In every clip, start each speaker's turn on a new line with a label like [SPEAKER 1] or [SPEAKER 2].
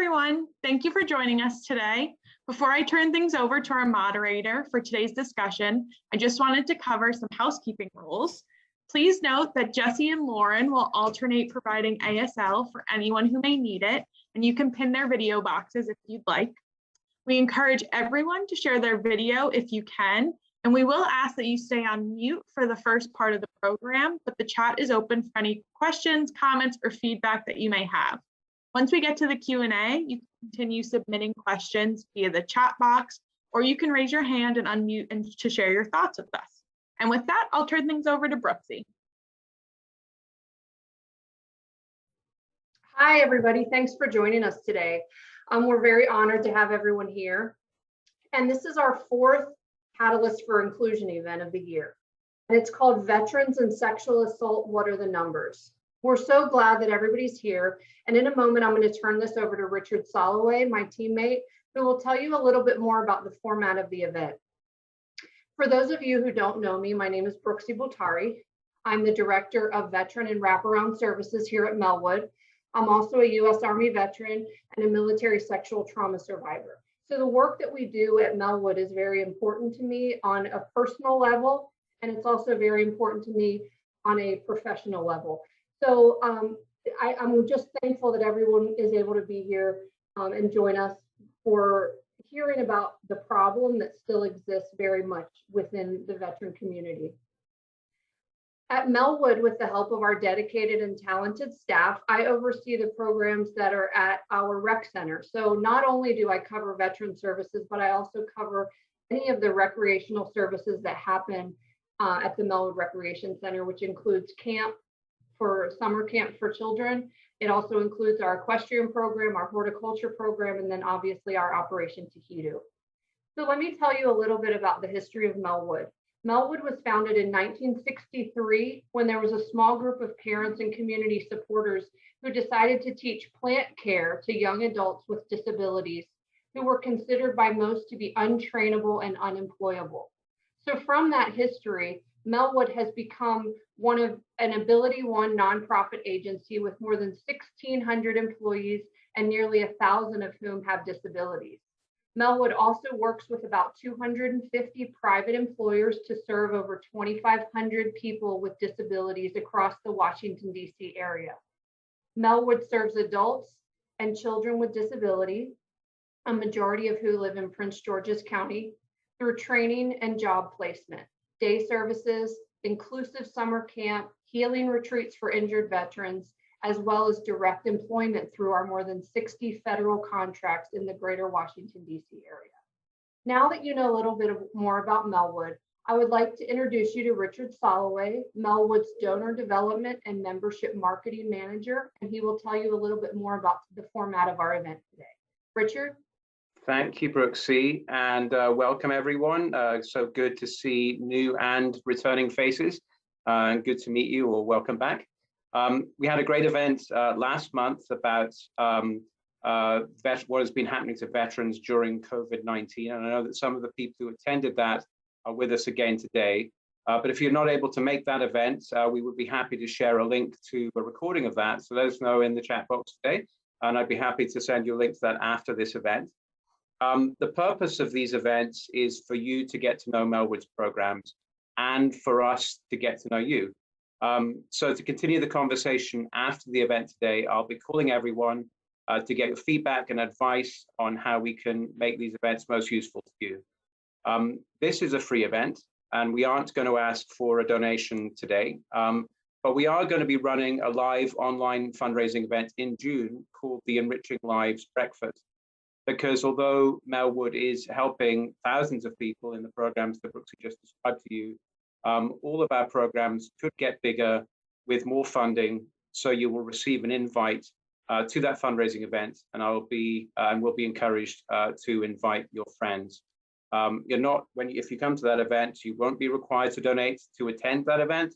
[SPEAKER 1] everyone. Thank you for joining us today. Before I turn things over to our moderator for today's discussion, I just wanted to cover some housekeeping rules. Please note that Jesse and Lauren will alternate providing ASL for anyone who may need it, and you can pin their video boxes if you'd like. We encourage everyone to share their video if you can, and we will ask that you stay on mute for the first part of the program, but the chat is open for any questions, comments, or feedback that you may have. Once we get to the Q&A, you can continue submitting questions via the chat box, or you can raise your hand and unmute and to share your thoughts with us. And with that, I'll turn things over to Brooksy.
[SPEAKER 2] Hi, everybody. Thanks for joining us today. We're very honored to have everyone here. And this is our fourth Catalyst for Inclusion event of the year. And it's called Veterans and Sexual Assault, What Are the Numbers? We're so glad that everybody's here. And in a moment, I'm going to turn this over to Richard Soloway, my teammate, who will tell you a little bit more about the format of the event. For those of you who don't know me, my name is Brooksi Bottari. I'm the Director of Veteran and Wraparound Services here at Melwood. I'm also a U.S. Army veteran and a military sexual trauma survivor. So the work that we do at Melwood is very important to me on a personal level, and it's also very important to me on a professional level. So I'm just thankful that everyone is able to be here and join us for hearing about the problem that still exists very much within the veteran community. At Melwood, with the help of our dedicated and talented staff, I oversee the programs that are at our rec center. So not only do I cover veteran services, but I also cover any of the recreational services that happen at the Melwood Recreation Center, which includes summer camp for children. It also includes our equestrian program, our horticulture program, and then obviously our Operation Tohidu. So let me tell you a little bit about the history of Melwood. Melwood was founded in 1963 when there was a small group of parents and community supporters who decided to teach plant care to young adults with disabilities who were considered by most to be untrainable and unemployable. So from that history, Melwood has become an Ability One nonprofit agency with more than 1,600 employees and nearly 1,000 of whom have disabilities. Melwood also works with about 250 private employers to serve over 2,500 people with disabilities across the Washington, D.C. area. Melwood serves adults and children with disability, a majority of who live in Prince George's County, through training and job placement, day services, inclusive summer camp, healing retreats for injured veterans, as well as direct employment through our more than 60 federal contracts in the greater Washington, D.C. area. Now that you know a little bit more about Melwood, I would like to introduce you to Richard Soloway, Melwood's Donor Development and Membership Marketing Manager, and he will tell you a little bit more about the format of our event today. Richard?
[SPEAKER 3] Thank you, Brooksy, and welcome everyone. So good to see new and returning faces, and good to meet you, or welcome back. We had a great event last month about what has been happening to veterans during COVID-19, and I know that some of the people who attended that are with us again today. But if you're not able to make that event, we would be happy to share a link to a recording of that. So let us know in the chat box today, and I'd be happy to send you a link to that after this event. The purpose of these events is for you to get to know Melwood's programs and for us to get to know you. So to continue the conversation after the event today, I'll be calling everyone to get your feedback and advice on how we can make these events most useful to you. This is a free event, and we aren't going to ask for a donation today, but we are going to be running a live online fundraising event in June called the Enriching Lives Breakfast. Because although Melwood is helping thousands of people in the programs that Brooksy just described to you, all of our programs could get bigger with more funding. So you will receive an invite to that fundraising event, and will be encouraged to invite your friends. If you come to that event, you won't be required to donate to attend that event,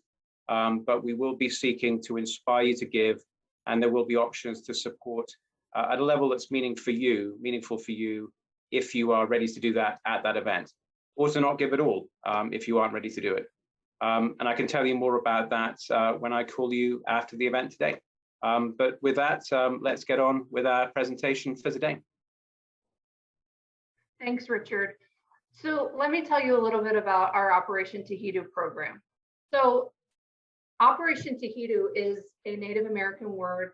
[SPEAKER 3] but we will be seeking to inspire you to give, and there will be options to support at a level that's meaningful for you if you are ready to do that at that event, or to not give at all if you aren't ready to do it. And I can tell you more about that when I call you after the event today. But with that, let's get on with our presentation for today.
[SPEAKER 2] Thanks, Richard. So let me tell you a little bit about our Operation Tohidu program. So Operation Tohidu is a Native American word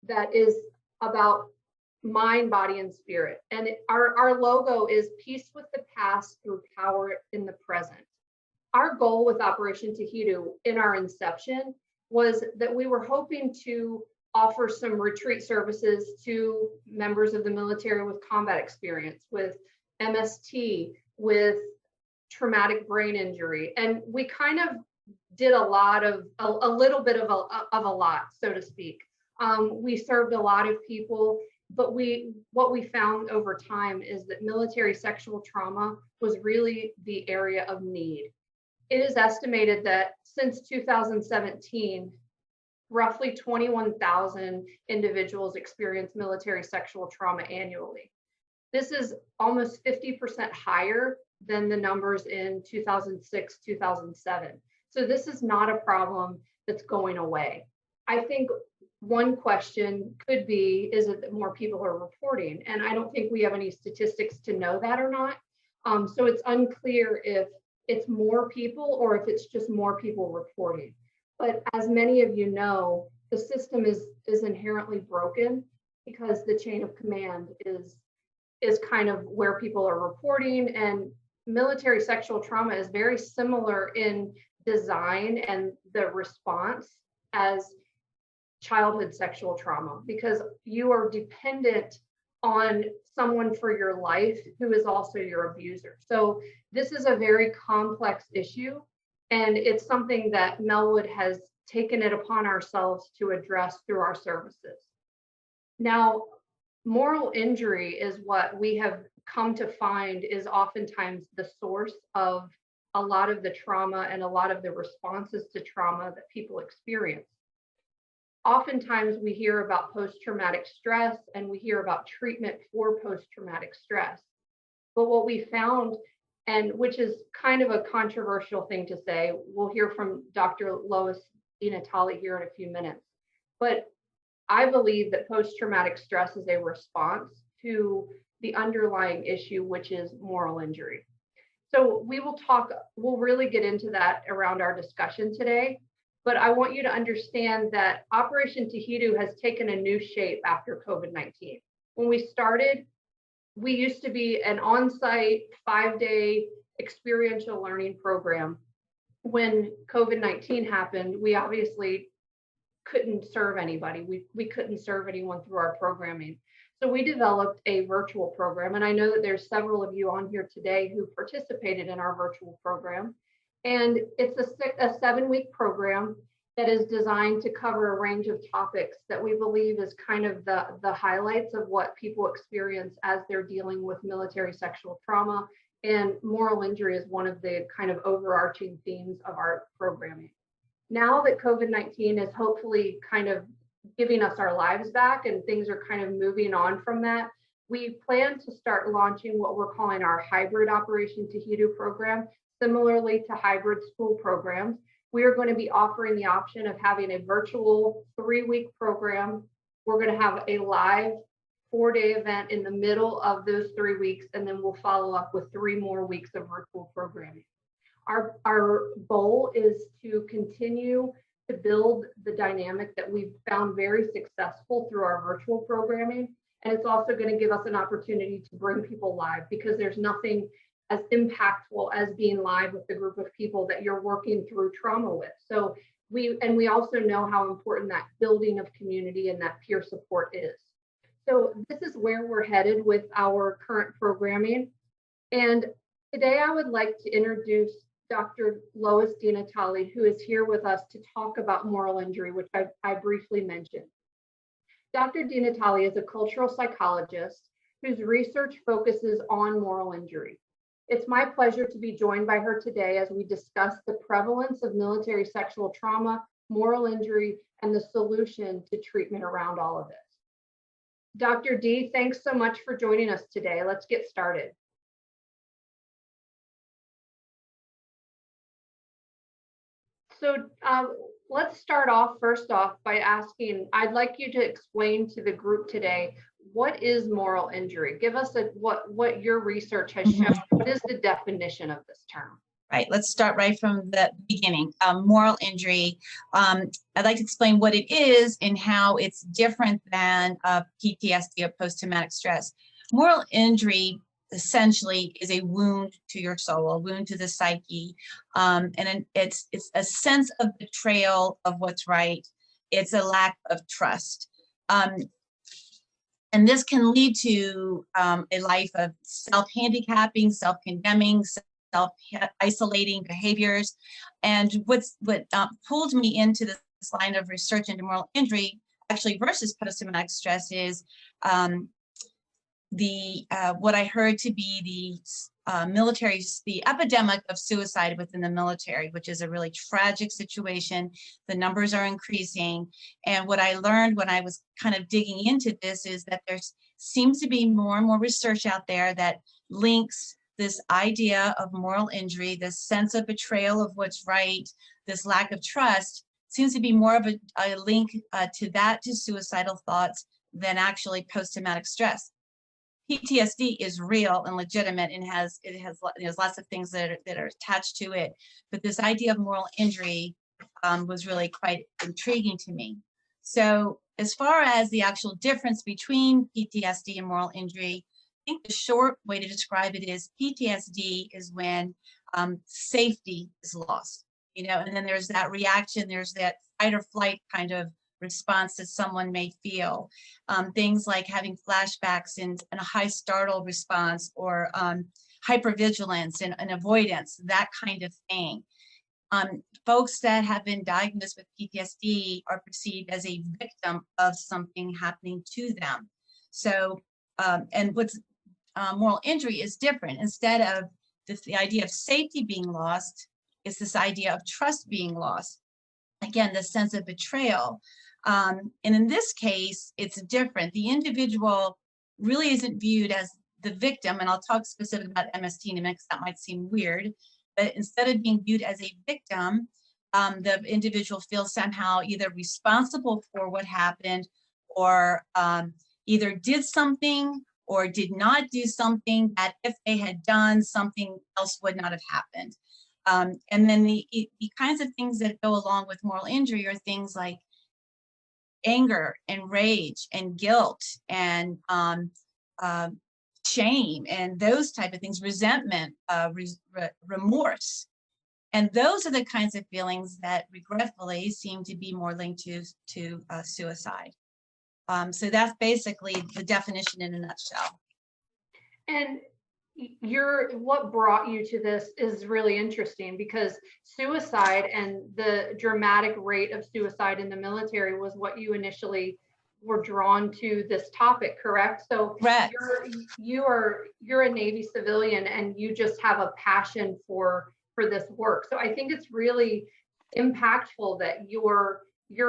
[SPEAKER 2] that is about mind, body, and spirit. And our logo is peace with the past through power in the present. Our goal with Operation Tohidu in our inception was that we were hoping to offer some retreat services to members of the military with combat experience, with MST, with traumatic brain injury. And we kind of did a little bit of a lot, so to speak. We served a lot of people, but what we found over time is that military sexual trauma was really the area of need. It is estimated that since 2017, roughly 21,000 individuals experience military sexual trauma annually. This is almost 50% higher than the numbers in 2006, 2007. So this is not a problem that's going away. I think one question could be, is it that more people are reporting? And I don't think we have any statistics to know that or not. So it's unclear if it's more people or if it's just more people reporting. But as many of you know, the system is inherently broken because the chain of command is kind of where people are reporting, and military sexual trauma is very similar in design and the response as childhood sexual trauma, because you are dependent on someone for your life who is also your abuser. So this is a very complex issue, and it's something that Melwood has taken it upon ourselves to address through our services. Now, moral injury is what we have come to find is oftentimes the source of a lot of the trauma and a lot of the responses to trauma that people experience. Oftentimes we hear about post-traumatic stress and we hear about treatment for post-traumatic stress. But what we found, and which is kind of a controversial thing to say, we'll hear from Dr. Lois DiNatale here in a few minutes, but I believe that post-traumatic stress is a response to the underlying issue, which is moral injury. So we'll really get into that around our discussion today, but I want you to understand that Operation Tohidu has taken a new shape after COVID-19. When we started, we used to be an on-site 5-day experiential learning program. When COVID-19 happened, we obviously couldn't serve anybody. We couldn't serve anyone through our programming. So we developed a virtual program, and I know that there's several of you on here today who participated in our virtual program. And it's a 7-week program that is designed to cover a range of topics that we believe is kind of the highlights of what people experience as they're dealing with military sexual trauma. And moral injury is one of the kind of overarching themes of our programming. Now that COVID-19 is hopefully kind of giving us our lives back and things are kind of moving on from that, we plan to start launching what we're calling our hybrid Operation Tohidu program. Similarly to hybrid school programs, we are going to be offering the option of having a virtual 3-week program. We're going to have a live 4-day event in the middle of those 3 weeks, and then we'll follow up with 3 more weeks of virtual programming. Our goal is to continue to build the dynamic that we've found very successful through our virtual programming. And it's also going to give us an opportunity to bring people live, because there's nothing as impactful as being live with the group of people that you're working through trauma with. So we also know how important that building of community and that peer support is. So this is where we're headed with our current programming. And today I would like to introduce Dr. Lois DiNatale, who is here with us to talk about moral injury, which I briefly mentioned. Dr. DiNatale is a cultural psychologist whose research focuses on moral injury. It's my pleasure to be joined by her today as we discuss the prevalence of military sexual trauma, moral injury, and the solution to treatment around all of this. Dr. D, thanks so much for joining us today. Let's get started. So let's start off first off by asking, I'd like you to explain to the group today, what is moral injury? Give us what your research has shown. What is the definition of this term?
[SPEAKER 4] Right, let's start right from the beginning. Moral injury, I'd like to explain what it is and how it's different than PTSD or post-traumatic stress. Moral injury essentially is a wound to your soul, a wound to the psyche, and it's a sense of betrayal of what's right. It's a lack of trust. And this can lead to a life of self-handicapping, self-condemning, self-isolating behaviors. And what pulled me into this line of research into moral injury, actually versus post-traumatic stress, is what I heard to be the epidemic of suicide within the military, which is a really tragic situation. The numbers are increasing. And what I learned when I was kind of digging into this is that there seems to be more and more research out there that links this idea of moral injury, this sense of betrayal of what's right, this lack of trust, seems to be more of a link to suicidal thoughts than actually post-traumatic stress. PTSD is real and legitimate and there's lots of things that are attached to it. But this idea of moral injury was really quite intriguing to me. So as far as the actual difference between PTSD and moral injury, I think the short way to describe it is PTSD is when safety is lost, and then there's that reaction, there's that fight or flight kind of response that someone may feel. Things like having flashbacks and a high startle response, or hypervigilance and avoidance, that kind of thing. Folks that have been diagnosed with PTSD are perceived as a victim of something happening to them. So, and what's moral injury is different. Instead of the idea of safety being lost, it's this idea of trust being lost. Again, the sense of betrayal. And in this case, it's different. The individual really isn't viewed as the victim, and I'll talk specifically about MST in a minute because that might seem weird, but instead of being viewed as a victim, the individual feels somehow either responsible for what happened, or either did something or did not do something that if they had done, something else would not have happened. And then the kinds of things that go along with moral injury are things like anger and rage and guilt and shame and those type of things, resentment, remorse. And those are the kinds of feelings that regretfully seem to be more linked to suicide. So that's basically the definition in a nutshell.
[SPEAKER 2] And what brought you to this is really interesting, because suicide and the dramatic rate of suicide in the military was what you initially were drawn to this topic, correct? So
[SPEAKER 4] correct.
[SPEAKER 2] You're a Navy civilian and you just have a passion for this work. So I think it's really impactful that your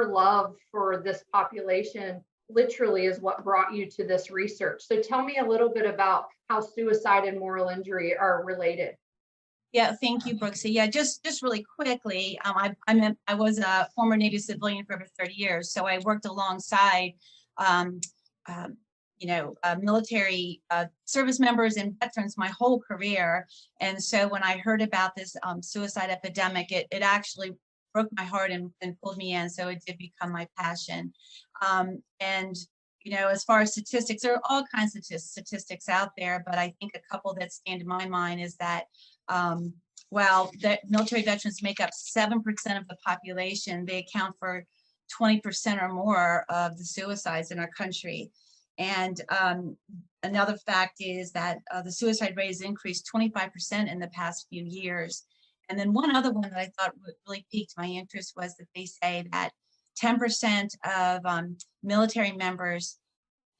[SPEAKER 2] love for this population literally is what brought you to this research. So tell me a little bit about how suicide and moral injury are related.
[SPEAKER 4] Yeah, thank you, Brooksy. Yeah, just really quickly, I was a former Navy civilian for over 30 years, so I worked alongside, military service members and veterans my whole career. And so when I heard about this suicide epidemic, it actually broke my heart and pulled me in. So it did become my passion. As far as statistics, there are all kinds of statistics out there, but I think a couple that stand in my mind is that while the military veterans make up 7% of the population, they account for 20% or more of the suicides in our country. And another fact is that the suicide rate has increased 25% in the past few years. And then one other one that I thought really piqued my interest was that they say that 10% of military members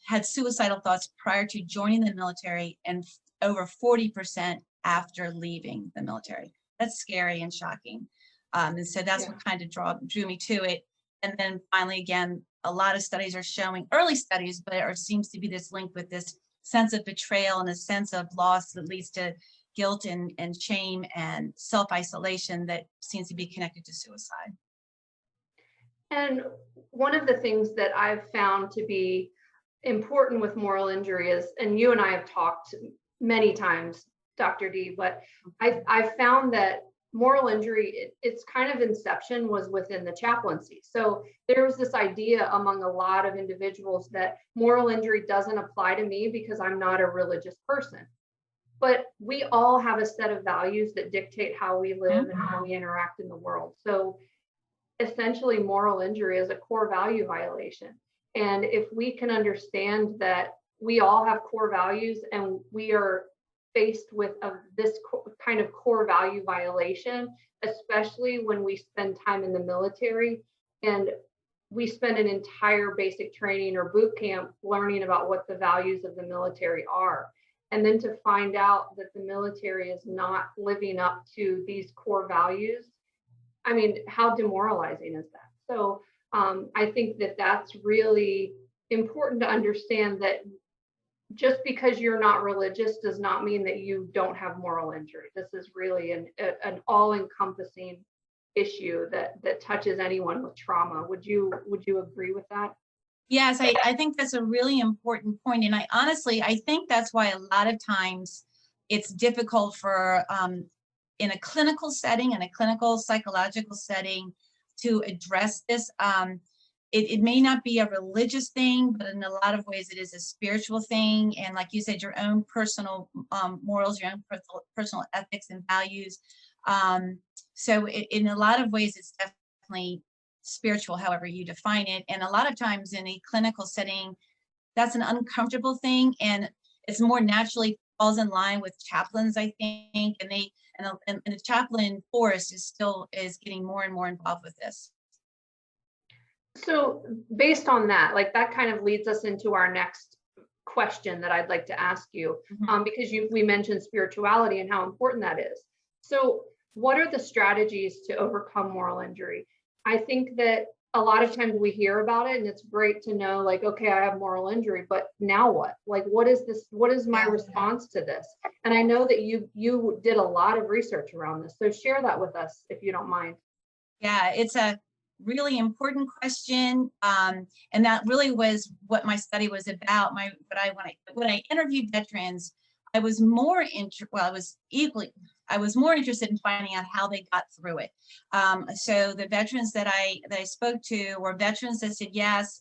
[SPEAKER 4] had suicidal thoughts prior to joining the military and over 40% after leaving the military. That's scary and shocking. And so that's what kind of drew me to it. And then finally, again, a lot of studies are showing, early studies, but there seems to be this link with this sense of betrayal and a sense of loss that leads to guilt and shame and self-isolation that seems to be connected to suicide.
[SPEAKER 2] And one of the things that I've found to be important with moral injury is, and you and I have talked many times, Dr. D, but I found that moral injury, its kind of inception was within the chaplaincy. So there was this idea among a lot of individuals that moral injury doesn't apply to me because I'm not a religious person. But we all have a set of values that dictate how we live and how we interact in the world. So essentially, moral injury is a core value violation. And if we can understand that we all have core values and we are faced with this kind of core value violation, especially when we spend time in the military and we spend an entire basic training or boot camp learning about what the values of the military are. And then to find out that the military is not living up to these core values, I mean, how demoralizing is that? So I think that that's really important to understand, that just because you're not religious does not mean that you don't have moral injury. This is really an all-encompassing issue that touches anyone with trauma. Would you agree with that?
[SPEAKER 4] Yes, I think that's a really important point. And I think that's why a lot of times it's difficult for, in a clinical setting, in a clinical psychological setting, to address this. It may not be a religious thing, but in a lot of ways it is a spiritual thing. And like you said, your own personal morals, your own personal ethics and values. So in a lot of ways, it's definitely spiritual, however you define it. And a lot of times in a clinical setting, that's an uncomfortable thing. And it's more naturally falls in line with chaplains, I think. And the chaplain force is getting more and more involved with this.
[SPEAKER 2] So based on that, like that kind of leads us into our next question that I'd like to ask you, because we mentioned spirituality and how important that is. So what are the strategies to overcome moral injury? I think that a lot of times we hear about it and it's great to know, like, okay, I have moral injury, but now what? Like, what is this? What is my response to this? And I know that you did a lot of research around this. So share that with us, if you don't mind.
[SPEAKER 4] Yeah, it's a really important question. And that really was what my study was about. When I interviewed veterans, I was more interested in finding out how they got through it. So the veterans that I spoke to were veterans that said, yes,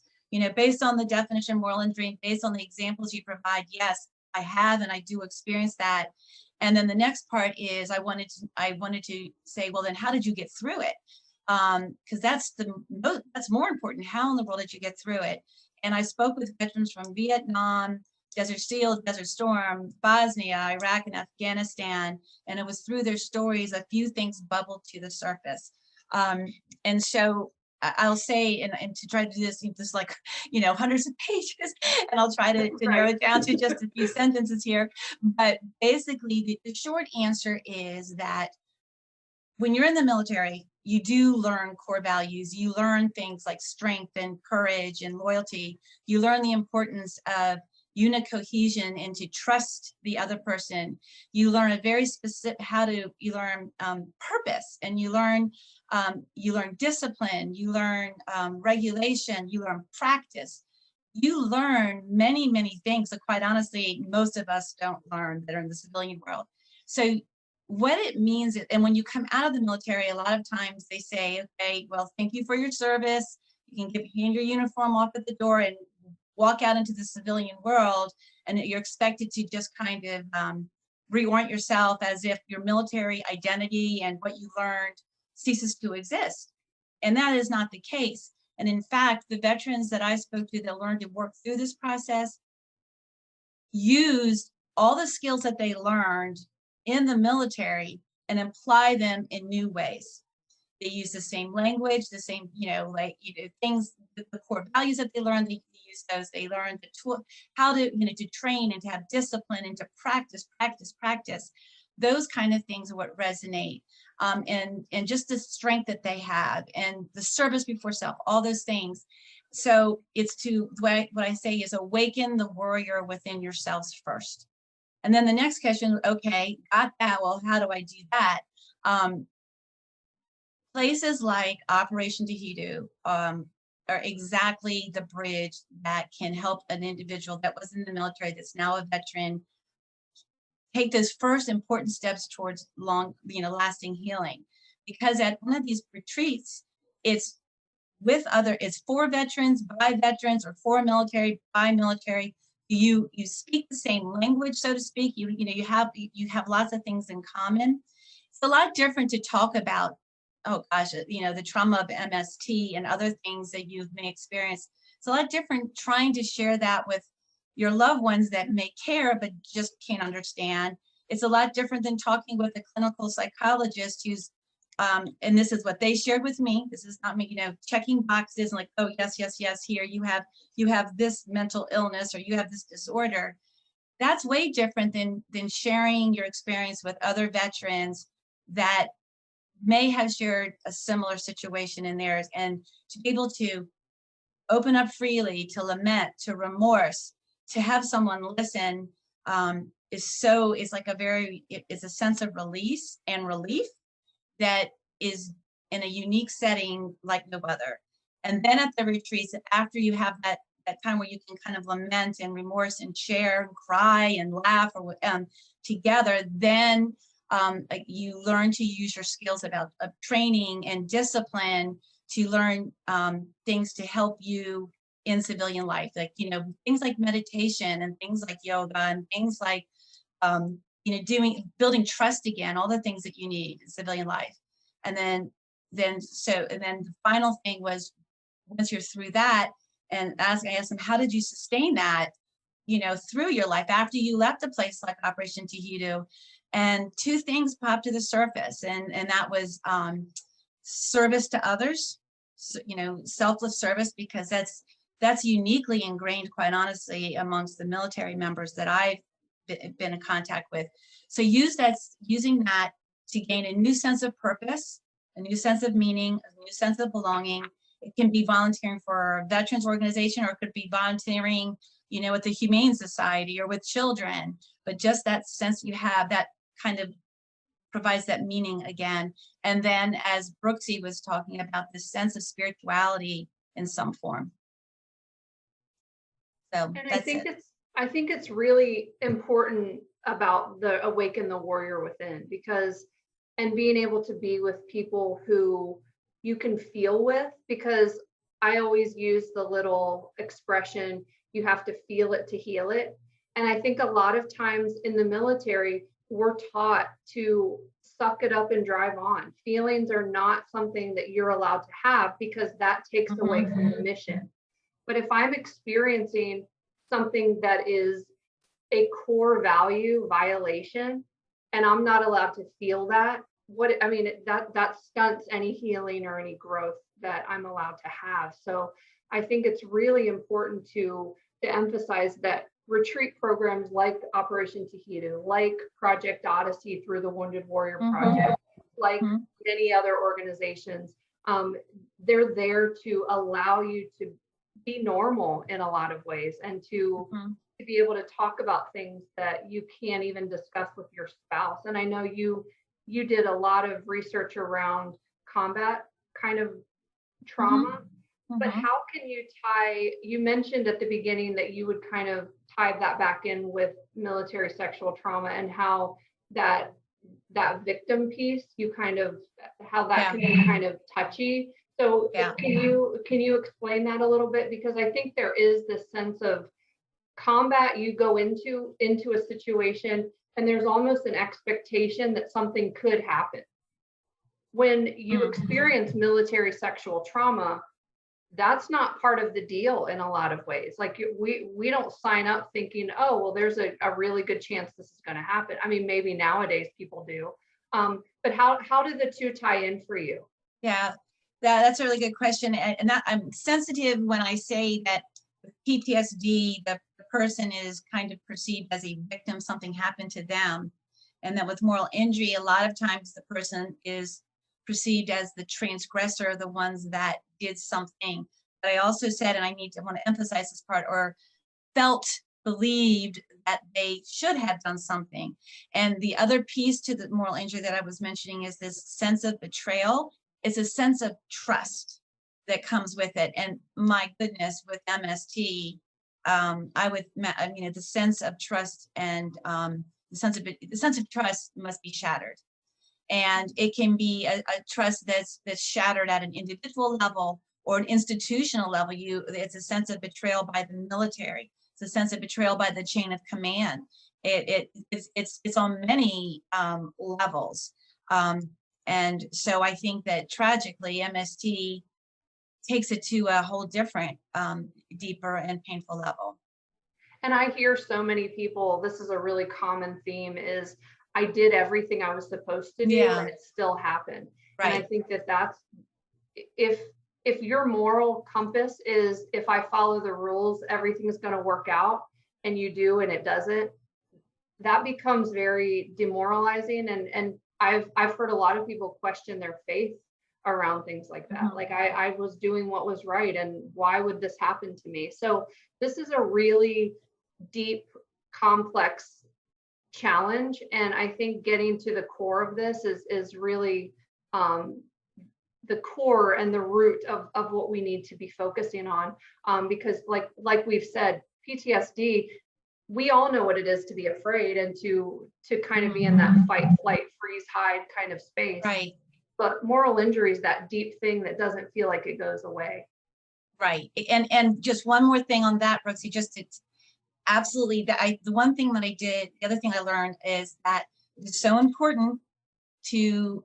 [SPEAKER 4] based on the definition of moral injury, based on the examples you provide, yes, I have and I do experience that. And then the next part is I wanted to say, well, then how did you get through it? Because that's more important. How in the world did you get through it? And I spoke with veterans from Vietnam, Desert Storm, Desert Storm, Bosnia, Iraq, and Afghanistan. And it was through their stories, a few things bubbled to the surface. And so I'll say, and to try to do this, like, hundreds of pages, and I'll try to narrow it down to just a few sentences here. But basically, the short answer is that when you're in the military, you do learn core values. You learn things like strength and courage and loyalty. You learn the importance of unit cohesion and to trust the other person. You learn a very specific you learn purpose, and you learn discipline, you learn regulation, you learn practice. You learn many, many things that, quite honestly, most of us don't learn that are in the civilian world. So what it means, and when you come out of the military, a lot of times they say, okay, well, thank you for your service. You can hand your uniform off at the door and walk out into the civilian world, and you're expected to just kind of reorient yourself as if your military identity and what you learned ceases to exist. And that is not the case. And in fact, the veterans that I spoke to that learned to work through this process used all the skills that they learned in the military and apply them in new ways. They use the same language, the same, things, the core values that they learned, they use those. They learned the tool, how to train and to have discipline and to practice. Those kind of things are what resonate. And just the strength that they have and the service before self, all those things. So it's what I say is awaken the warrior within yourselves first. And then the next question, okay, got that. Well, how do I do that? places like Operation Tohidu are exactly the bridge that can help an individual that was in the military that's now a veteran take those first important steps towards lasting healing. Because at one of these retreats, it's for veterans, by veterans, or for military, by military. You speak the same language, so to speak. You have lots of things in common. It's a lot different to talk about, oh gosh, the trauma of MST and other things that you've may experienced. It's a lot different trying to share that with your loved ones that may care but just can't understand. It's a lot different than talking with a clinical psychologist who's and this is what they shared with me. This is not me, checking boxes and like, oh yes, yes, yes, here you have this mental illness or you have this disorder. That's way different than sharing your experience with other veterans that may have shared a similar situation in theirs, and to be able to open up freely, to lament, to remorse, to have someone listen is like it's a sense of release and relief that is in a unique setting like no other. And then at the retreats, after you have that time where you can kind of lament and remorse and share and cry and laugh or together, then you learn to use your skills about training and discipline to learn things to help you in civilian life, like things like meditation and things like yoga and things like building trust again, all the things that you need in civilian life. And then the final thing was, once you're through that, and I asked them, how did you sustain that, through your life after you left a place like Operation Tohidu? And two things popped to the surface, and that was service to others, selfless service, because that's uniquely ingrained, quite honestly, amongst the military members that I've been in contact with. So using that to gain a new sense of purpose, a new sense of meaning, a new sense of belonging. It can be volunteering for a veterans organization, or it could be volunteering, with the Humane Society or with children. But just that sense you have, that kind of provides that meaning again. And then, as Brooksi was talking about, this sense of spirituality in some form. So
[SPEAKER 2] and I think it's really important about the Awaken the Warrior Within, and being able to be with people who you can feel with, because I always use the little expression, you have to feel it to heal it. And I think a lot of times in the military, we're taught to suck it up and drive on. Feelings are not something that you're allowed to have, because that takes away from the mission. But if I'm experiencing something that is a core value violation, and I'm not allowed to feel that, that stunts any healing or any growth that I'm allowed to have. So I think it's really important to emphasize that retreat programs like Operation Tohidu, like Project Odyssey through the Wounded Warrior Project, like many other organizations, they're there to allow you to be normal in a lot of ways, and to be able to talk about things that you can't even discuss with your spouse. And I know you did a lot of research around combat kind of trauma, but how can you mentioned at the beginning that you would kind of tie that back in with military sexual trauma, and how that victim piece, how that can be kind of touchy. So can you explain that a little bit? Because I think there is this sense of combat, you go into a situation and there's almost an expectation that something could happen. When you experience military sexual trauma, that's not part of the deal in a lot of ways. Like we don't sign up thinking, oh, well, there's a really good chance this is going to happen. I mean, maybe nowadays people do. But how do the two tie in for you?
[SPEAKER 4] Yeah, that's a really good question. And I'm sensitive when I say that PTSD, the person is kind of perceived as a victim, something happened to them. And that with moral injury, a lot of times the person is perceived as the transgressor, the ones that did something. But I also said, and I want to emphasize this part, or believed that they should have done something. And the other piece to the moral injury that I was mentioning is this sense of betrayal it's a sense of trust that comes with it. And my goodness, with MST, the sense of trust and the sense of trust must be shattered. And it can be a trust that's shattered at an individual level or an institutional level. It's a sense of betrayal by the military. It's a sense of betrayal by the chain of command. It's on many levels. And so I think that tragically, MST takes it to a whole different, deeper and painful level.
[SPEAKER 2] And I hear so many people, this is a really common theme, is I did everything I was supposed to do and it still happened.
[SPEAKER 4] Right.
[SPEAKER 2] And I think that's, if your moral compass is, if I follow the rules, everything's going to work out, and you do and it doesn't, that becomes very demoralizing. And I've heard a lot of people question their faith around things like that.
[SPEAKER 4] Mm-hmm.
[SPEAKER 2] Like I was doing what was right, and why would this happen to me? So this is a really deep, complex challenge. And I think getting to the core of this is really the core and the root of what we need to be focusing on. Because like we've said, PTSD, we all know what it is to be afraid and to kind of be in that fight, flight, freeze, hide kind of space.
[SPEAKER 4] Right.
[SPEAKER 2] But moral injury is that deep thing that doesn't feel like it goes away.
[SPEAKER 4] Right. And just one more thing on that, Brooksy, absolutely, the one thing that I did, the other thing I learned is that it's so important to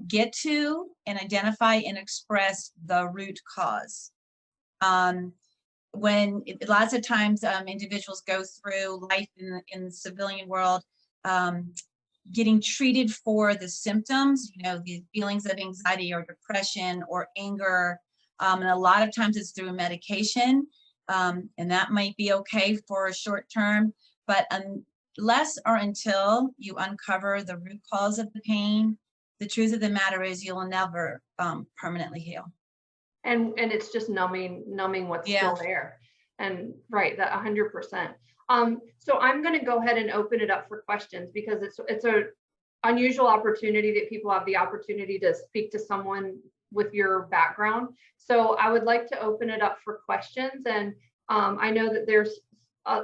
[SPEAKER 4] get to and identify and express the root cause. When lots of times individuals go through life in the civilian world, getting treated for the symptoms, the feelings of anxiety or depression or anger, and a lot of times it's through medication. And that might be okay for a short term, but unless or until you uncover the root cause of the pain, the truth of the matter is you'll never permanently heal.
[SPEAKER 2] And it's just numbing what's still there. And right, that 100%. So I'm going to go ahead and open it up for questions, because it's a unusual opportunity that people have the opportunity to speak to someone with your background. So I would like to open it up for questions. And I know that there's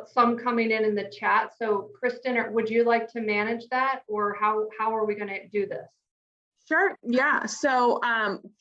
[SPEAKER 2] some coming in the chat. So Kristen, would you like to manage that, or how are we going to do this?
[SPEAKER 1] Sure. Yeah. So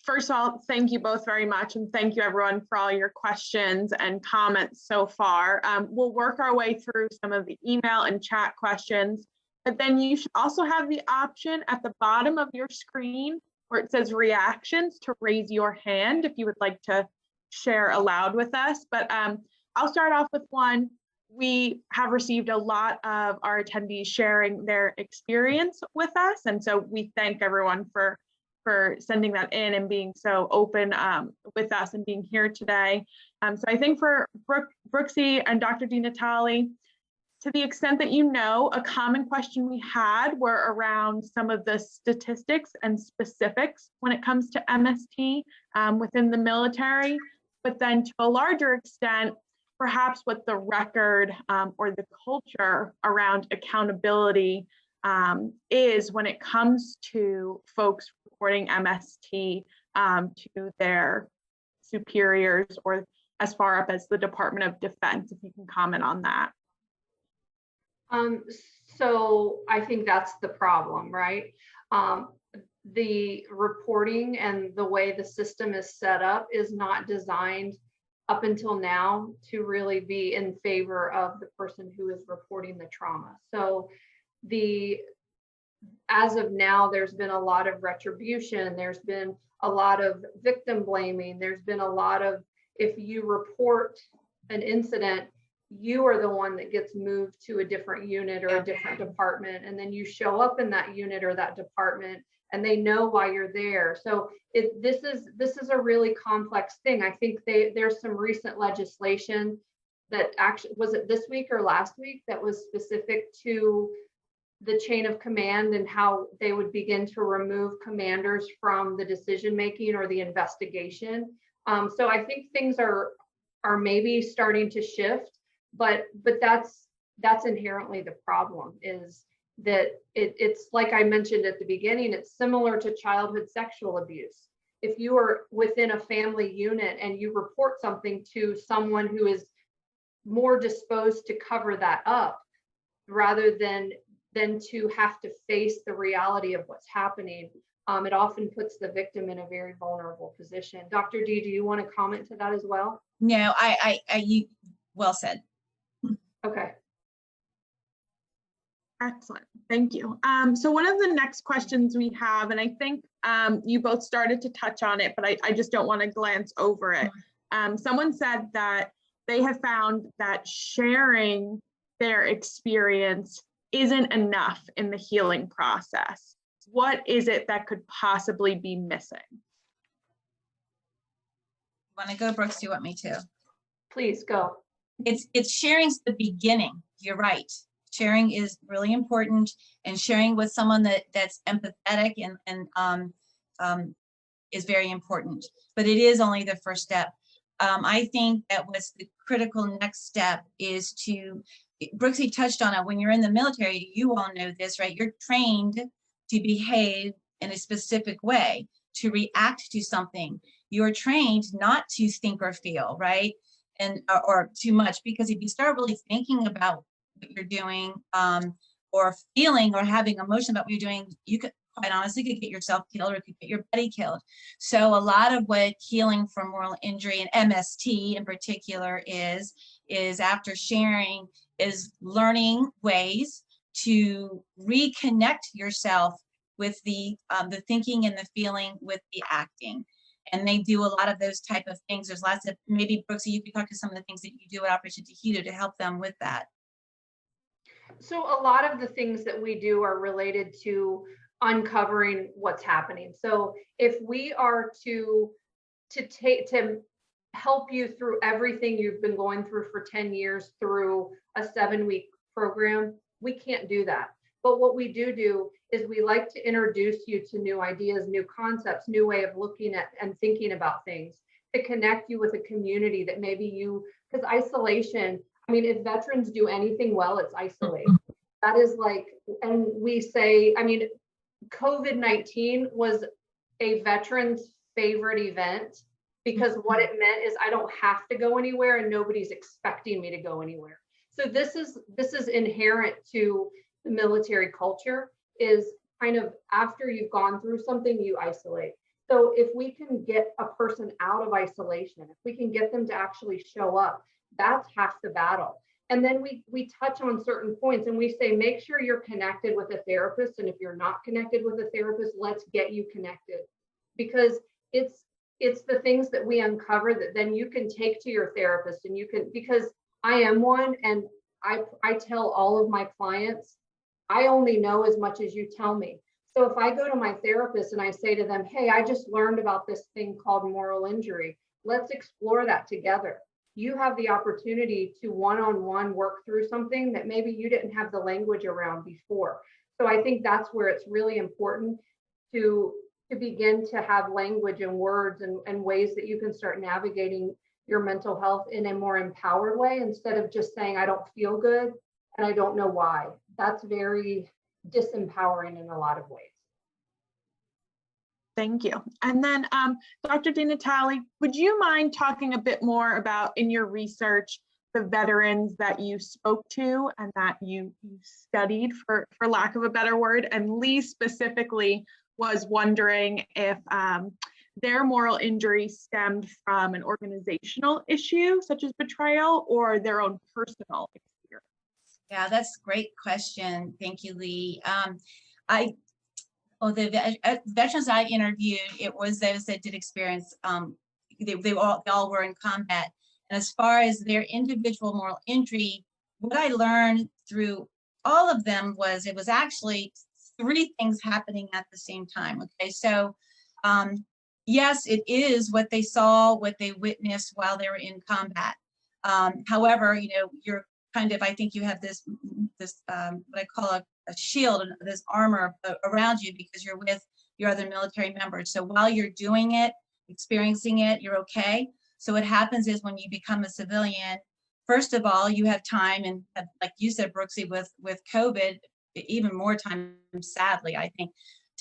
[SPEAKER 1] first of all, thank you both very much. And thank you everyone for all your questions and comments so far. We'll work our way through some of the email and chat questions, but then you should also have the option at the bottom of your screen where it says reactions to raise your hand if you would like to share aloud with us. But I'll start off with one. We have received a lot of our attendees sharing their experience with us. And so we thank everyone for sending that in and being so open with us and being here today. So I think for Brooksy and Dr. DiNatale, to the extent that a common question we had were around some of the statistics and specifics when it comes to MST within the military, but then to a larger extent, perhaps what the record or the culture around accountability is when it comes to folks reporting MST to their superiors or as far up as the Department of Defense, if you can comment on that.
[SPEAKER 2] So I think that's the problem, right? The reporting and the way the system is set up is not designed up until now to really be in favor of the person who is reporting the trauma. So as of now, there's been a lot of retribution. There's been a lot of victim blaming. There's been a lot of, if you report an incident, you are the one that gets moved to a different unit or a different department. And then you show up in that unit or that department and they know why you're there. So this is a really complex thing. I think there's some recent legislation that actually, was it this week or last week, that was specific to the chain of command and how they would begin to remove commanders from the decision making or the investigation. So I think things are maybe starting to shift, but that's inherently the problem, is that it's like I mentioned at the beginning, it's similar to childhood sexual abuse. if you are within a family unit and you report something to someone who is more disposed to cover that up rather than to have to face the reality of what's happening, it often puts the victim in a very vulnerable position. Dr. D, do you want to comment to that as well?
[SPEAKER 4] No, you well said.
[SPEAKER 2] Okay.
[SPEAKER 1] Excellent, thank you. So one of the next questions we have, and I think you both started to touch on it, but I just don't want to glance over it. Someone said that they have found that sharing their experience isn't enough in the healing process. What is it that could possibly be missing?
[SPEAKER 4] Want to go, Brooks? Do you want me to?
[SPEAKER 2] Please go.
[SPEAKER 4] It's sharing's the beginning. You're right. Sharing is really important, and sharing with someone that's empathetic and is very important. But it is only the first step. I think that what's the critical next step is to, Brooksy touched on it, when you're in the military, you all know this, right? You're trained to behave in a specific way, to react to something. You're trained not to think or feel, right? And or too much, because if you start really thinking about what you're doing, or feeling or having emotion about what you're doing, you could quite honestly could get yourself killed or could get your buddy killed. So a lot of what healing from moral injury and MST in particular is after sharing is learning ways to reconnect yourself with the thinking and the feeling with the acting. And they do a lot of those type of things. There's lots of, maybe Brooksy, you could talk to some of the things that you do at Operation Tohidu to help them with that.
[SPEAKER 2] So a lot of the things that we do are related to uncovering what's happening. So if we are to help you through everything you've been going through for 10 years through a 7-week program, we can't do that. But what we do is we like to introduce you to new ideas, new concepts, new way of looking at and thinking about things, to connect you with a community that maybe you, because isolation, I mean, if veterans do anything well, it's isolate. That is like, and we say, I mean, COVID-19 was a veteran's favorite event because what it meant is I don't have to go anywhere and nobody's expecting me to go anywhere. So this is inherent to the military culture, is kind of after you've gone through something, you isolate. So if we can get a person out of isolation, if we can get them to actually show up, that's half the battle. And then we touch on certain points and we say, make sure you're connected with a therapist. And if you're not connected with a therapist, let's get you connected, because it's the things that we uncover that then you can take to your therapist, and you can, because I am one, and I tell all of my clients, I only know as much as you tell me. So if I go to my therapist and I say to them, hey, I just learned about this thing called moral injury, let's explore that together. You have the opportunity to one-on-one work through something that maybe you didn't have the language around before. So I think that's where it's really important to begin to have language and words and ways that you can start navigating your mental health in a more empowered way, instead of just saying, I don't feel good and I don't know why. That's very disempowering in a lot of ways.
[SPEAKER 1] Thank you. And then Dr. DiNatale, would you mind talking a bit more about, in your research, the veterans that you spoke to and that you studied, for lack of a better word? And Lee specifically was wondering if their moral injury stemmed from an organizational issue, such as betrayal, or their own personal experience.
[SPEAKER 4] Yeah, that's a great question. Thank you, Lee. The veterans I interviewed, it was those that did experience, they all were in combat. And as far as their individual moral injury, what I learned through all of them was it was actually 3 things happening at the same time. Okay, so yes, it is what they saw, what they witnessed while they were in combat. However, you know, you're kind of, I think you have this what I call a shield, this armor around you, because you're with your other military members. So while you're doing it, experiencing it, you're okay. So what happens is when you become a civilian, first of all, you have time, and like you said, Brooksy, with COVID, even more time, sadly, I think,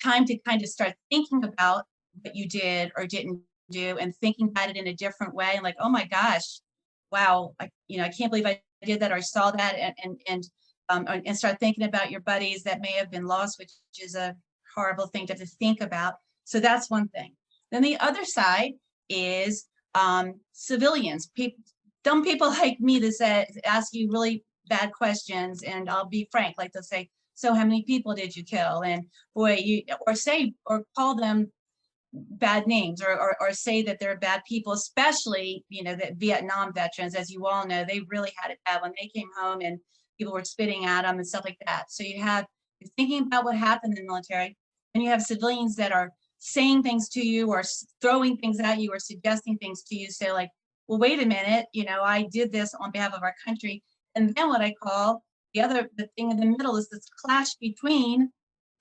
[SPEAKER 4] time to kind of start thinking about what you did or didn't do, and thinking about it in a different way, and like, oh my gosh, wow, I can't believe I did that, or I saw that, and start thinking about your buddies that may have been lost, which is a horrible thing to have to think about. So that's one thing. Then the other side is civilians, dumb people like me that ask you really bad questions, and I'll be frank, like they'll say, so how many people did you kill? And boy, or call them bad names, or say that they're bad people, especially, that Vietnam veterans, as you all know, they really had it bad when they came home and people were spitting at them and stuff like that. So you're thinking about what happened in the military, and you have civilians that are saying things to you or throwing things at you or suggesting things to you. Say like, well, wait a minute, I did this on behalf of our country. And then what I call the thing in the middle is this clash between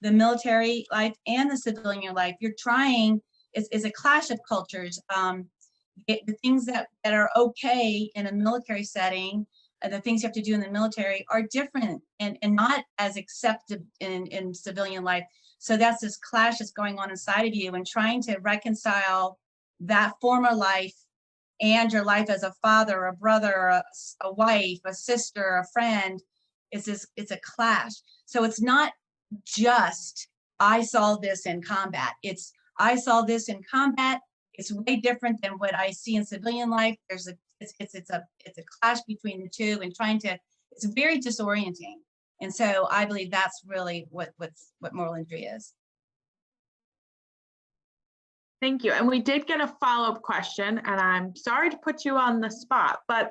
[SPEAKER 4] the military life and the civilian life. It's a clash of cultures. The things that are okay in a military setting and the things you have to do in the military are different and not as accepted in civilian life. So that's this clash that's going on inside of you, and trying to reconcile that former life and your life as a father, a brother, a wife, a sister, a friend. It's a clash. So it's not just, I saw this in combat. It's, I saw this in combat. It's way different than what I see in civilian life. It's a clash between the two, and it's very disorienting. And so I believe that's really what moral injury is.
[SPEAKER 1] Thank you. And we did get a follow-up question, and I'm sorry to put you on the spot, but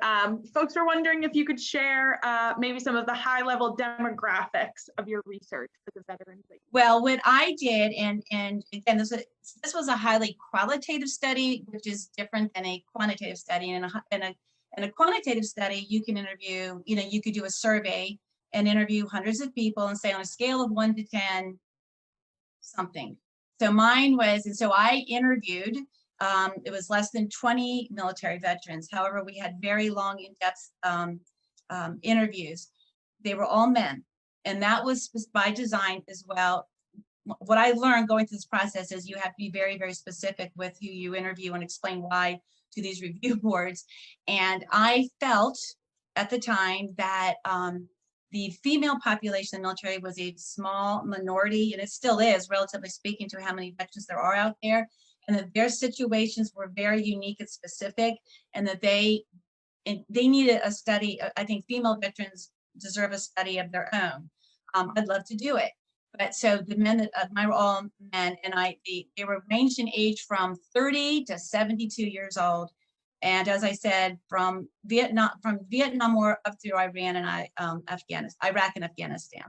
[SPEAKER 1] folks are wondering if you could share maybe some of the high-level demographics of your research for the veterans.
[SPEAKER 4] Well, what I did, and again, this was a highly qualitative study, which is different than a quantitative study. And in a quantitative study, you can interview, you could do a survey and interview hundreds of people and say on a scale of 1 to 10, something. So mine was, and so I interviewed, it was less than 20 military veterans. However, we had very long, in-depth interviews. They were all men, and that was by design as well. What I learned going through this process is you have to be very, very specific with who you interview and explain why to these review boards. And I felt at the time that the female population in the military was a small minority, and it still is, relatively speaking, to how many veterans there are out there, and that their situations were very unique and specific, and that they needed a study. I think female veterans deserve a study of their own. I'd love to do it. But so the men that mine were all men, and they were ranged in age from 30 to 72 years old. And as I said, from Vietnam War up through Iran and Iraq and Afghanistan.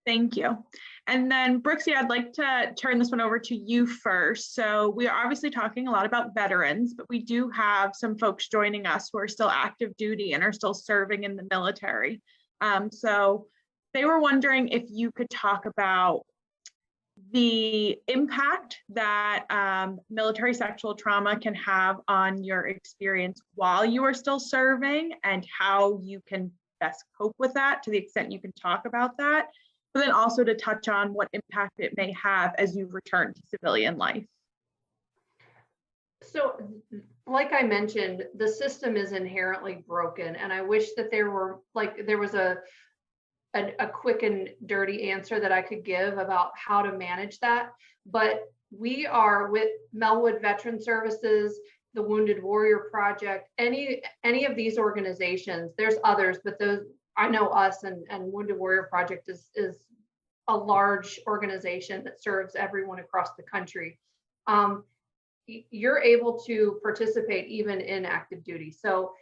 [SPEAKER 1] Thank you. And then Brooksi, I'd like to turn this one over to you first. So we are obviously talking a lot about veterans, but we do have some folks joining us who are still active duty and are still serving in the military. So they were wondering if you could talk about the impact that military sexual trauma can have on your experience while you are still serving, and how you can best cope with that to the extent you can talk about that, but then also to touch on what impact it may have as you return to civilian life.
[SPEAKER 2] So, like I mentioned, the system is inherently broken, and I wish that there was a quick and dirty answer that I could give about how to manage that. But we are with Melwood Veteran Services, the Wounded Warrior Project, any of these organizations. There's others, but those, I know us, and Wounded Warrior Project is a large organization that serves everyone across the country. You're able to participate even in active duty. So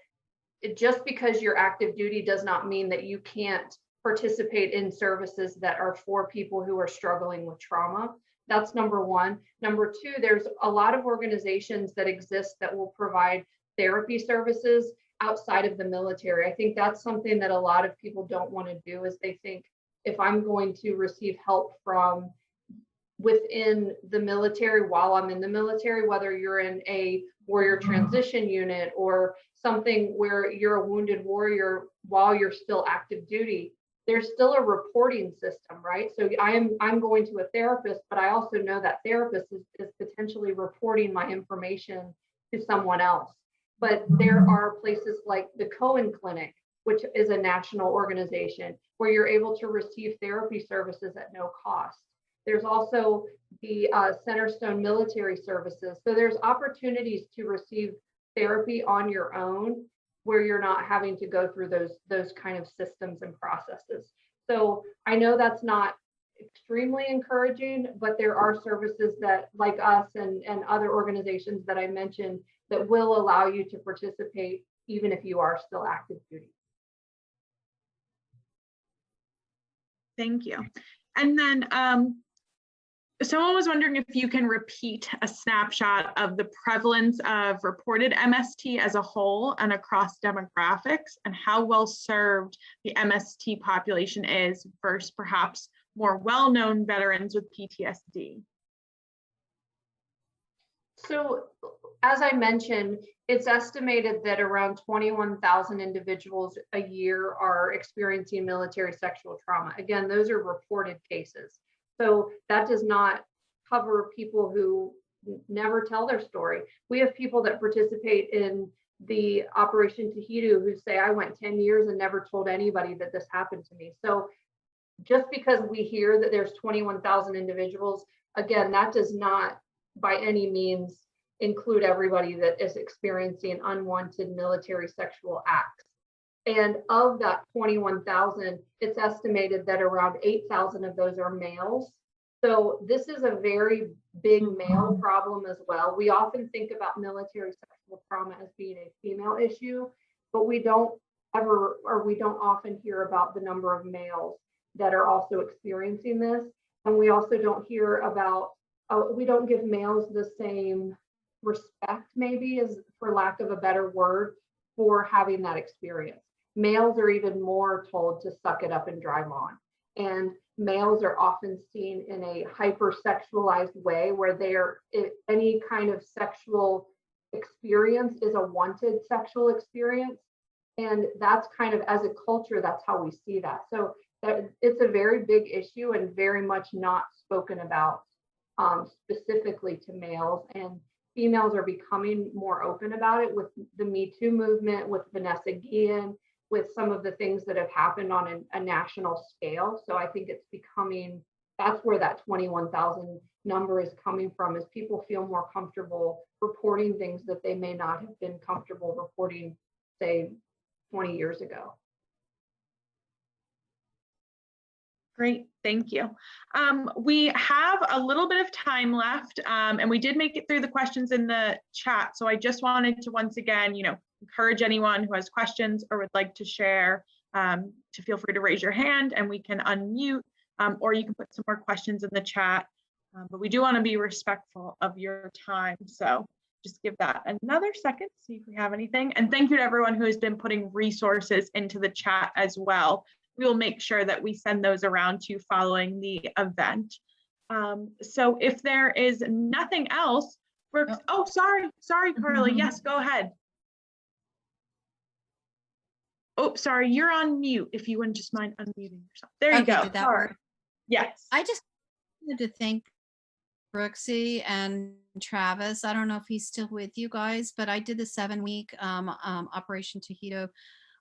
[SPEAKER 2] just because you're active duty does not mean that you can't participate in services that are for people who are struggling with trauma. That's number one. Number two, there's a lot of organizations that exist that will provide therapy services outside of the military. I think that's something that a lot of people don't want to do, is they think, if I'm going to receive help from within the military while I'm in the military, whether you're in a warrior transition unit or something where you're a wounded warrior while you're still active duty, there's still a reporting system, right? So I'm going to a therapist, but I also know that therapist is potentially reporting my information to someone else. But there are places like the Cohen Clinic, which is a national organization where you're able to receive therapy services at no cost. There's also the Centerstone Military Services. So there's opportunities to receive therapy on your own where you're not having to go through those kind of systems and processes. So I know that's not extremely encouraging, but there are services that, like us and other organizations that I mentioned, that will allow you to participate even if you are still active duty.
[SPEAKER 1] Thank you. And then someone was wondering if you can repeat a snapshot of the prevalence of reported MST as a whole and across demographics, and how well served the MST population is versus perhaps more well-known veterans with PTSD.
[SPEAKER 2] So as I mentioned, it's estimated that around 21,000 individuals a year are experiencing military sexual trauma. Again, those are reported cases. So that does not cover people who never tell their story. We have people that participate in the Operation Tohidu who say, I went 10 years and never told anybody that this happened to me. So just because we hear that there's 21,000 individuals, again, that does not by any means include everybody that is experiencing unwanted military sexual acts. And of that 21,000, it's estimated that around 8,000 of those are males. So this is a very big male problem as well. We often think about military sexual trauma as being a female issue, but we don't often hear about the number of males that are also experiencing this. And we also don't hear about, we don't give males the same respect, maybe, as for lack of a better word, for having that experience. Males are even more told to suck it up and drive on. And males are often seen in a hypersexualized way where any kind of sexual experience is a wanted sexual experience. And that's kind of, as a culture, that's how we see that. So it's a very big issue and very much not spoken about specifically to males. And females are becoming more open about it with the Me Too movement, with Vanessa Guillen, with some of the things that have happened on a national scale. So I think it's becoming, that's where that 21,000 number is coming from, is people feel more comfortable reporting things that they may not have been comfortable reporting, say, 20 years ago.
[SPEAKER 1] Great, thank you. We have a little bit of time left, and we did make it through the questions in the chat. So I just wanted to once again, encourage anyone who has questions or would like to share to feel free to raise your hand and we can unmute, or you can put some more questions in the chat. But we do want to be respectful of your time. So just give that another second, see if we have anything. And thank you to everyone who has been putting resources into the chat as well. We will make sure that we send those around to you following the event. So if there is nothing else, Brooks, oh, sorry, Carla. Yes, go ahead. Oh, sorry, you're on mute. If you wouldn't just mind unmuting yourself. There you go.
[SPEAKER 5] Did that work?
[SPEAKER 1] Yes.
[SPEAKER 5] I just wanted to thank Brooksy and Travis. I don't know if he's still with you guys, but I did the 7-week Operation Tohidu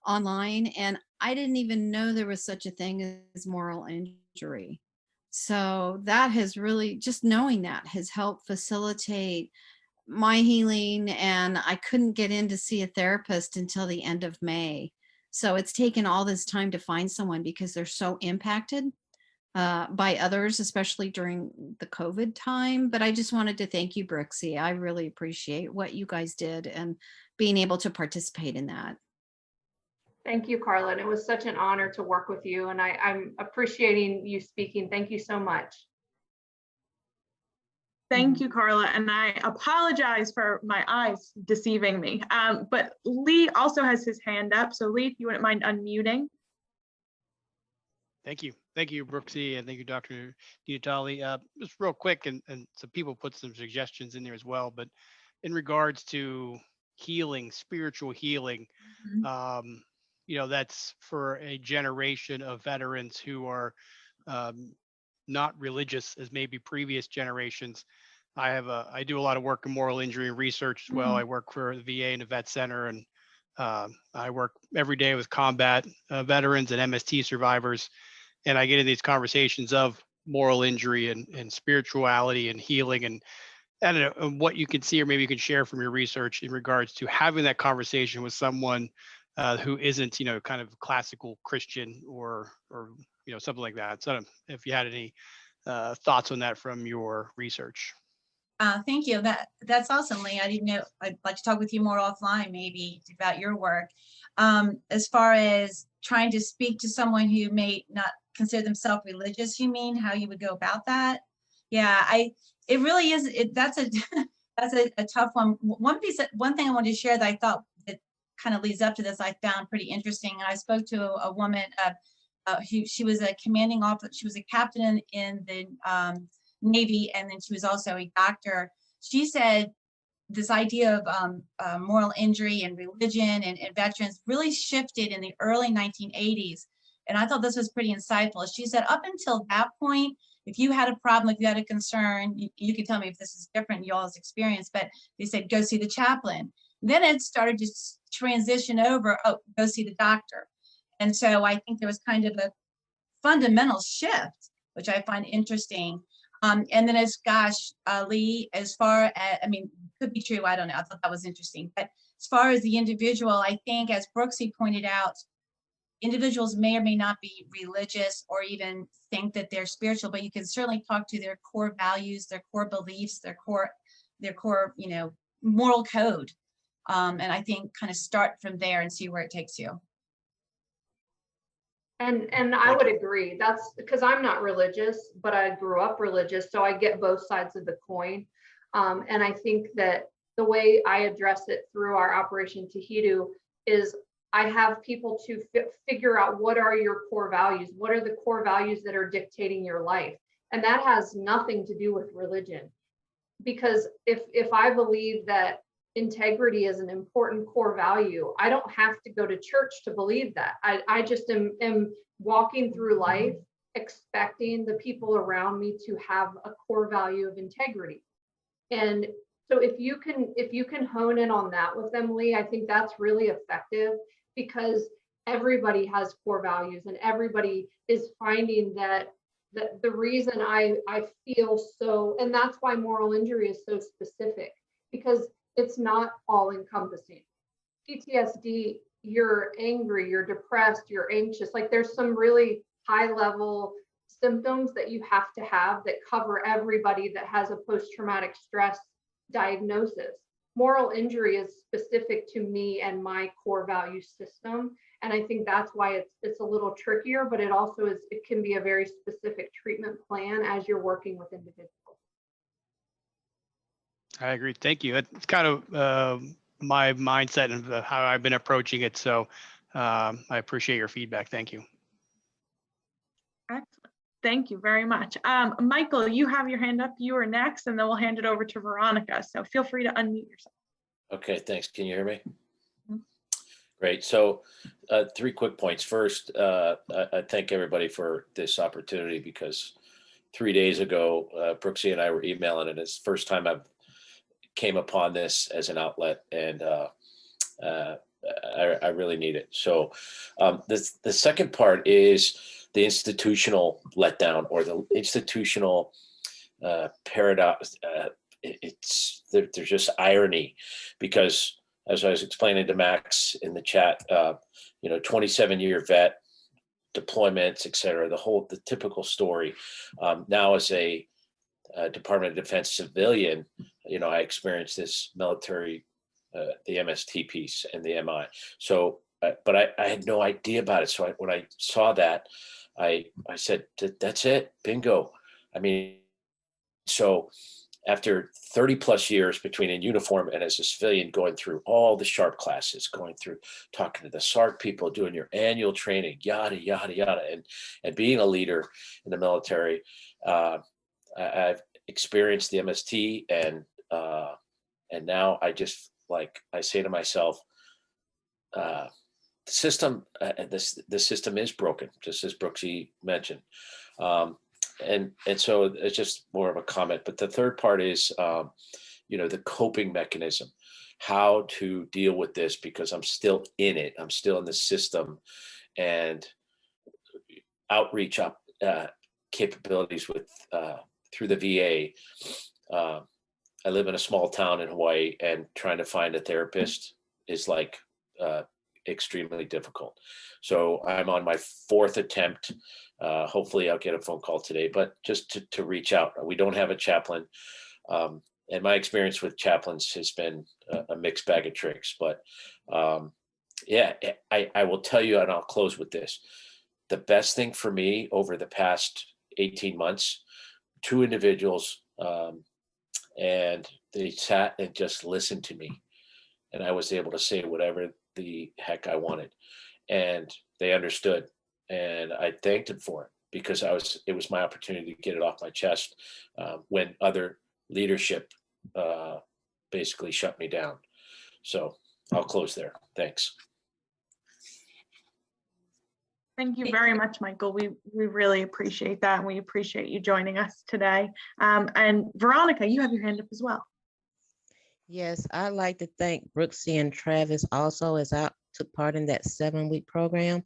[SPEAKER 5] online, and I didn't even know there was such a thing as moral injury. So that has really, just knowing that has helped facilitate my healing, and I couldn't get in to see a therapist until the end of May. So it's taken all this time to find someone because they're so impacted by others, especially during the COVID time. But I just wanted to thank you, Brooksy. I really appreciate what you guys did and being able to participate in that.
[SPEAKER 2] Thank you, Carla. And it was such an honor to work with you. And I'm appreciating you speaking. Thank you so much.
[SPEAKER 1] Thank you, Carla. And I apologize for my eyes deceiving me. But Lee also has his hand up. So Lee, if you wouldn't mind unmuting.
[SPEAKER 6] Thank you. Thank you, Brooksy, and thank you, Dr. DiNatale. Just real quick, and some people put some suggestions in there as well, but in regards to healing, spiritual healing, that's for a generation of veterans who are not religious as maybe previous generations. I do a lot of work in moral injury research as well. I work for the VA and the vet center, and I work every day with combat veterans and MST survivors. And I get in these conversations of moral injury and spirituality and healing, and I don't know what you can see, or maybe you can share from your research in regards to having that conversation with someone who isn't, kind of classical Christian or something like that. So I don't know if you had any thoughts on that from your research.
[SPEAKER 4] Thank you. That's awesome, Lee. I didn't know. I'd like to talk with you more offline, maybe about your work. As far as trying to speak to someone who may not consider themselves religious, you mean how you would go about that? Yeah, it really is. That's a that's a tough one. One thing I wanted to share that I thought that kind of leads up to this, I found pretty interesting. I spoke to a woman. She was a commanding officer. She was a captain in the Navy, and then she was also a doctor. She said this idea of moral injury and religion and veterans really shifted in the early 1980s. And I thought this was pretty insightful. She said up until that point, if you had a problem, if you had a concern, you can tell me if this is different in y'all's experience, but they said, go see the chaplain. Then it started to transition over, go see the doctor. And so I think there was kind of a fundamental shift, which I find interesting. And then Lee, as far as, could be true, I don't know. I thought that was interesting. But as far as the individual, I think, as Brooksi pointed out, individuals may or may not be religious or even think that they're spiritual, but you can certainly talk to their core values, their core beliefs, their core, moral code. And I think kind of start from there and see where it takes you.
[SPEAKER 2] And I would agree. That's because I'm not religious, but I grew up religious, so I get both sides of the coin. And I think that the way I address it through our Operation Tohidu is I have people to figure out what are your core values, what are the core values that are dictating your life, and that has nothing to do with religion. Because if I believe that integrity is an important core value, I don't have to go to church to believe that. I just am walking through life expecting the people around me to have a core value of integrity. And so if you can hone in on that with them, Lee, I think that's really effective, because everybody has core values and everybody is finding that the reason I feel so, and that's why moral injury is so specific, because it's not all encompassing. PTSD, you're angry, you're depressed, you're anxious. Like there's some really high level symptoms that you have to have that cover everybody that has a post-traumatic stress diagnosis. Moral injury is specific to me and my core value system. And I think that's why it's a little trickier, but it also it can be a very specific treatment plan as you're working with individuals.
[SPEAKER 6] I agree. Thank you. It's kind of my mindset and how I've been approaching it. So I appreciate your feedback. Thank you.
[SPEAKER 1] Excellent. Thank you very much. Michael, you have your hand up. You are next, and then we'll hand it over to Veronica. So feel free to unmute yourself.
[SPEAKER 7] Okay, thanks. Can you hear me? Great. So 3 quick points. First, I thank everybody for this opportunity, because 3 days ago, Brooksi and I were emailing, and it's the first time I've came upon this as an outlet, and I really need it. So the second part is the institutional letdown, or the institutional paradox. There's just irony, because as I was explaining to Max in the chat, 27-year vet, deployments, et cetera, the typical story. Now as a Department of Defense civilian, I experienced this military, the MST piece and the MI. So, but I had no idea about it. So when I saw that, I said, that's it, bingo. So after 30 plus years between in uniform and as a civilian, going through all the sharp classes, going through talking to the SARC people, doing your annual training, yada, yada, yada, and being a leader in the military, I've experienced the MST, and now I just I say to myself, system, the system is broken, just as Brooksi mentioned. And so it's just more of a comment. But the third part is, the coping mechanism, how to deal with this, because I'm still in it. I'm still in the system, and outreach capabilities with through the VA. I live in a small town in Hawaii, and trying to find a therapist is like extremely difficult. So I'm on my 4th attempt. Hopefully I'll get a phone call today, but just to reach out. We don't have a chaplain. And my experience with chaplains has been a mixed bag of tricks. But yeah, I will tell you, and I'll close with this. The best thing for me over the past 18 months, 2 individuals, and they sat and just listened to me. And I was able to say whatever the heck I wanted. And they understood. And I thanked them for it, because it was my opportunity to get it off my chest when other leadership basically shut me down. So I'll close there. Thanks.
[SPEAKER 1] Thank you very much, Michael. We really appreciate that, and we appreciate you joining us today. And Veronica, you have your hand up as well.
[SPEAKER 8] Yes, I'd like to thank Brooksi and Travis also, as I took part in that 7-week program.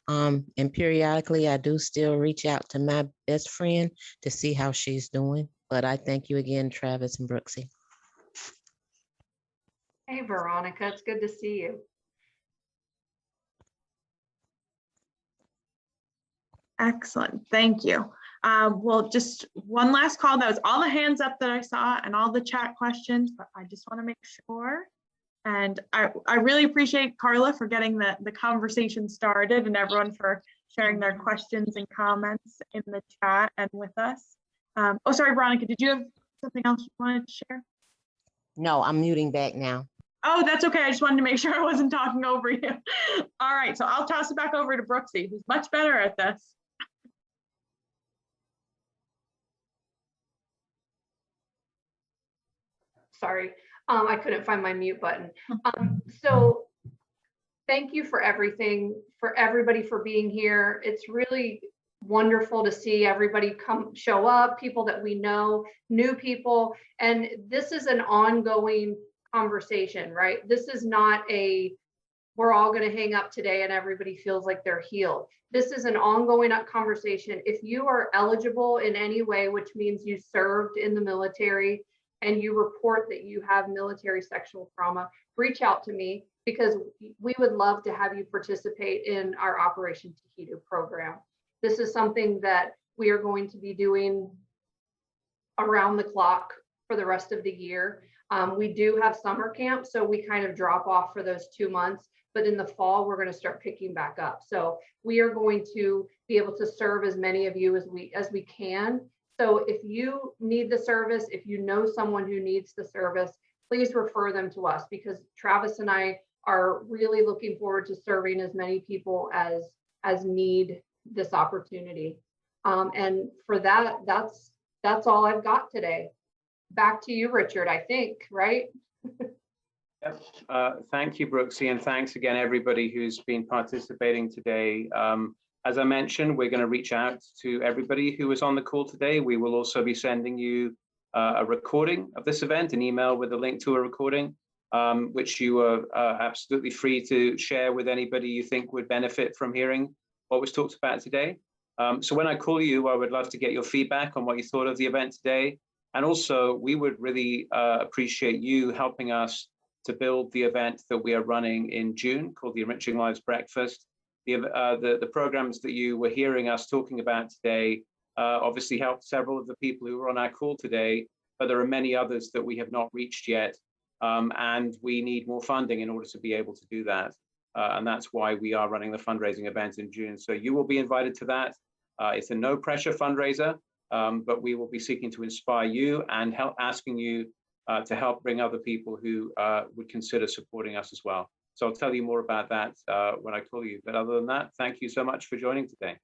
[SPEAKER 8] And periodically I do still reach out to my best friend to see how she's doing. But I thank you again, Travis and Brooksi.
[SPEAKER 2] Hey, Veronica, it's good to see you.
[SPEAKER 1] Excellent, thank you. Well, just one last call. That was all the hands up that I saw and all the chat questions, but I just want to make sure. And I really appreciate Carla for getting the conversation started, and everyone for sharing their questions and comments in the chat and with us. Oh, sorry, Veronica, did you have something else you wanted to share?
[SPEAKER 8] No, I'm muting back now.
[SPEAKER 1] Oh, that's okay. I just wanted to make sure I wasn't talking over you. All right, so I'll toss it back over to Brooksi, who's much better at this.
[SPEAKER 2] Sorry, I couldn't find my mute button. So thank you for everything, for everybody for being here. It's really wonderful to see everybody show up, people that we know, new people. And this is an ongoing conversation, right? This is not we're all going to hang up today and everybody feels like they're healed. This is an ongoing conversation. If you are eligible in any way, which means you served in the military, and you report that you have military sexual trauma, reach out to me, because we would love to have you participate in our Operation Tohidu program. This is something that we are going to be doing around the clock for the rest of the year. We do have summer camp, so we kind of drop off for those 2 months, but in the fall, we're going to start picking back up. So we are going to be able to serve as many of you as we can. So if you need the service, if you know someone who needs the service, please refer them to us, because Travis and I are really looking forward to serving as many people as need this opportunity. And for that, that's all I've got today. Back to you, Richard, I think, right?
[SPEAKER 3] Yep. Thank you, Brooksi, and thanks again, everybody who's been participating today. As I mentioned, we're going to reach out to everybody who was on the call today. We will also be sending you a recording of this event, an email with a link to a recording, which you are absolutely free to share with anybody you think would benefit from hearing what was talked about today. So when I call you, I would love to get your feedback on what you thought of the event today. And also, we would really appreciate you helping us to build the event that we are running in June, called the Enriching Lives Breakfast. The programs that you were hearing us talking about today obviously helped several of the people who were on our call today, but there are many others that we have not reached yet, and we need more funding in order to be able to do that. And that's why we are running the fundraising event in June. So you will be invited to that. It's a no pressure fundraiser, but we will be seeking to inspire you and asking you to help bring other people who would consider supporting us as well. So I'll tell you more about that when I call you. But other than that, thank you so much for joining today.